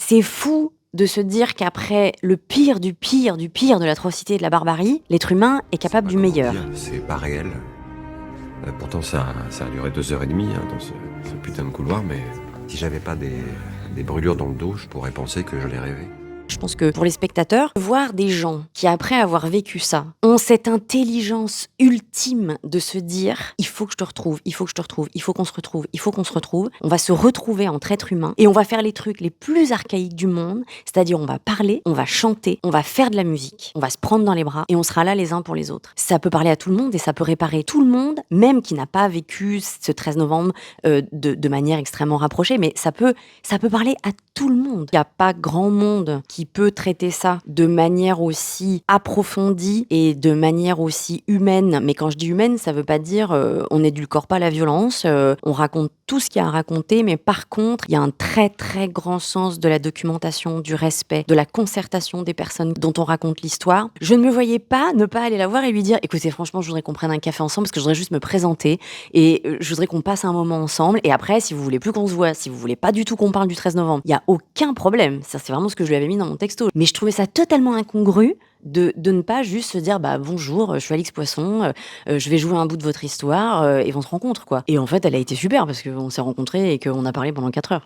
C'est fou de se dire qu'après le pire du pire du pire de l'atrocité et de la barbarie, l'être humain est Je sais capable pas du comment meilleur. dire, c'est pas réel. Pourtant ça a duré 2 heures et demie dans ce putain de couloir, mais si j'avais pas des brûlures dans le dos, je pourrais penser que je l'ai rêvé. Je pense que pour les spectateurs, voir des gens qui, après avoir vécu ça, ont cette intelligence ultime de se dire: il faut que je te retrouve, il faut que je te retrouve, il faut qu'on se retrouve, il faut qu'on se retrouve. On va se retrouver entre êtres humains et on va faire les trucs les plus archaïques du monde, c'est-à-dire on va parler, on va chanter, on va faire de la musique, on va se prendre dans les bras et on sera là les uns pour les autres. Ça peut parler à tout le monde et ça peut réparer tout le monde, même qui n'a pas vécu ce 13 novembre de manière extrêmement rapprochée, mais ça peut parler à tout le monde. Il n'y a pas grand monde qui peut traiter ça de manière aussi approfondie et de manière aussi humaine. Mais quand je dis humaine, ça veut pas dire on n'édulcore pas la violence, on raconte tout ce qu'il y a à raconter, mais par contre, il y a un très très grand sens de la documentation, du respect, de la concertation des personnes dont on raconte l'histoire. Je ne me voyais pas ne pas aller la voir et lui dire: écoutez, franchement, je voudrais qu'on prenne un café ensemble parce que je voudrais juste me présenter et je voudrais qu'on passe un moment ensemble. Et après, si vous voulez plus qu'on se voit, si vous voulez pas du tout qu'on parle du 13 novembre, il y a aucun problème. Ça, c'est vraiment ce que je lui avais mis dans mon texto. Mais je trouvais ça totalement incongru de ne pas juste se dire: bah bonjour, je suis Alix Poisson, je vais jouer un bout de votre histoire et on se rencontre quoi. Et en fait, elle a été super parce qu'on s'est rencontrés et qu'on a parlé pendant 4 heures.